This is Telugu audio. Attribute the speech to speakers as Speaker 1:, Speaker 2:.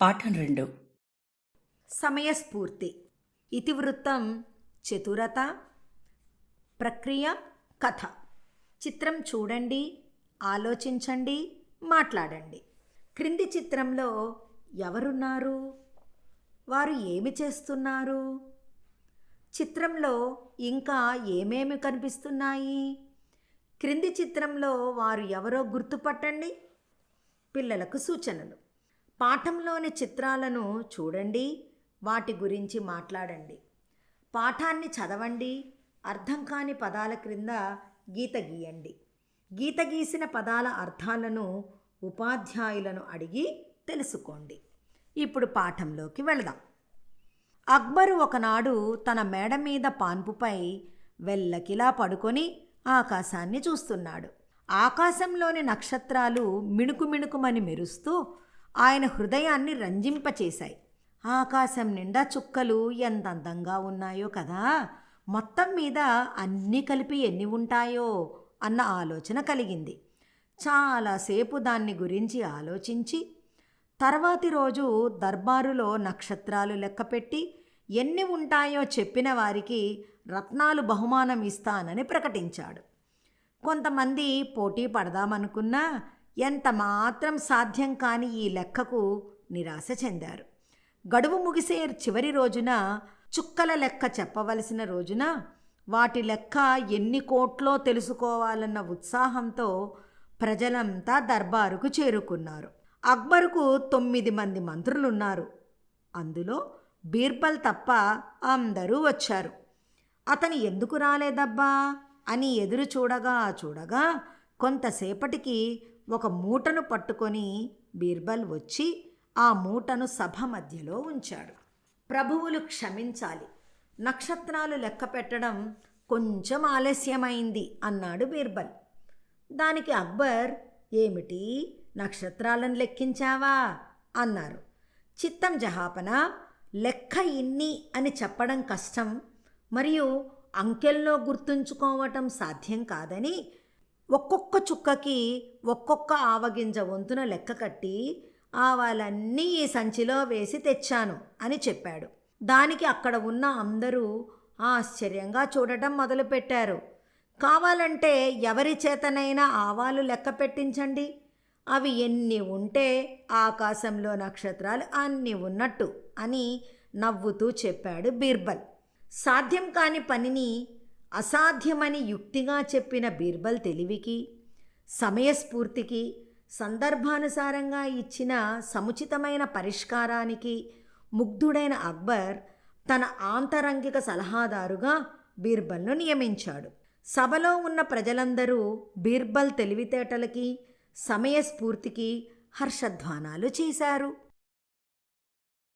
Speaker 1: పాఠం 2.
Speaker 2: సమయస్ఫూర్తి. ఇతివృత్తం చతురత, ప్రక్రియ, కథ. చిత్రం చూడండి, ఆలోచించండి, మాట్లాడండి. క్రింది చిత్రంలో ఎవరున్నారు? వారు ఏమి చేస్తున్నారు? చిత్రంలో ఇంకా ఏమేమి కనిపిస్తున్నాయి? క్రింది చిత్రంలో వారు ఎవరో గుర్తుపట్టండి. పిల్లలకు సూచనలు. పాఠంలోని చిత్రాలను చూడండి, వాటి గురించి మాట్లాడండి. పాఠాన్ని చదవండి, అర్థం కాని పదాల క్రింద గీత గీయండి. గీత గీసిన పదాల అర్థాలను ఉపాధ్యాయులను అడిగి తెలుసుకోండి. ఇప్పుడు పాఠంలోకి వెళదాం. అక్బరు ఒకనాడు తన మేడ మీద పాన్పుపై వెల్లకిలా పడుకొని ఆకాశాన్ని చూస్తున్నాడు. ఆకాశంలోని నక్షత్రాలు మిణుకుమిణుకుమని మెరుస్తూ ఆయన హృదయాన్ని రంజింపచేశాయి. ఆకాశం నిండా చుక్కలు ఎంత అందంగా ఉన్నాయో కదా, మొత్తం మీద అన్నీ కలిపి ఎన్ని ఉంటాయో అన్న ఆలోచన కలిగింది. చాలాసేపు దాన్ని గురించి ఆలోచించి తర్వాతి రోజు దర్బారులో నక్షత్రాలు లెక్కపెట్టి ఎన్ని ఉంటాయో చెప్పిన వారికి రత్నాలు బహుమానం ఇస్తానని ప్రకటించాడు. కొంతమంది పోటీ పడదామనుకున్నా ఎంత మాత్రం సాధ్యం కాని ఈ లెక్కకు నిరాశ చెందారు. గడువు ముగిసే చివరి రోజున, చుక్కల లెక్క చెప్పవలసిన రోజున, వాటి లెక్క ఎన్ని కోట్లో తెలుసుకోవాలన్న ఉత్సాహంతో ప్రజలంతా దర్బారుకు చేరుకున్నారు. అక్బరుకు 9 మంది మంత్రులున్నారు. అందులో బీర్బల్ తప్ప అందరూ వచ్చారు. అతను ఎందుకు రాలేదబ్బా అని ఎదురు చూడగా కొంతసేపటికి ఒక మూటను పట్టుకొని బీర్బల్ వచ్చి ఆ మూటను సభ మధ్యలో ఉంచాడు. ప్రభువులు క్షమించాలి, నక్షత్రాలు లెక్క పెట్టడం కొంచెం ఆలస్యమైంది అన్నాడు బీర్బల్. దానికి అక్బర్, ఏమిటి నక్షత్రాలను లెక్కించావా అన్నారు. చిత్తం జహాపన, లెక్క ఇన్ని అని చెప్పడం కష్టం, మరియు అంకెల్లో గుర్తుంచుకోవటం సాధ్యం కాదని ఒక్కొక్క చుక్కకి ఒక్కొక్క ఆవగింజ వంతున లెక్క కట్టి ఆవాలన్నీ ఈ సంచిలో వేసి తెచ్చాను అని చెప్పాడు. దానికి అక్కడ ఉన్న అందరూ ఆశ్చర్యంగా చూడటం మొదలుపెట్టారు. కావాలంటే ఎవరి చేతనైనా ఆవాలు లెక్క పెట్టించండి, అవి ఎన్ని ఉంటే ఆకాశంలో నక్షత్రాలు అన్ని ఉన్నట్టు అని నవ్వుతూ చెప్పాడు బీర్బల్. సాధ్యం కాని పనిని అసాధ్యమని యుక్తిగా చెప్పిన బీర్బల్ తెలివికి, సమయస్ఫూర్తికి, సందర్భానుసారంగా ఇచ్చిన సముచితమైన పరిష్కారానికి ముగ్ధుడైన అక్బర్ తన ఆంతరంగిక సలహాదారుగా బీర్బల్ను నియమించాడు. సభలో ఉన్న ప్రజలందరూ బీర్బల్ తెలివితేటలకి, సమయస్ఫూర్తికి హర్షధ్వానాలు చేశారు.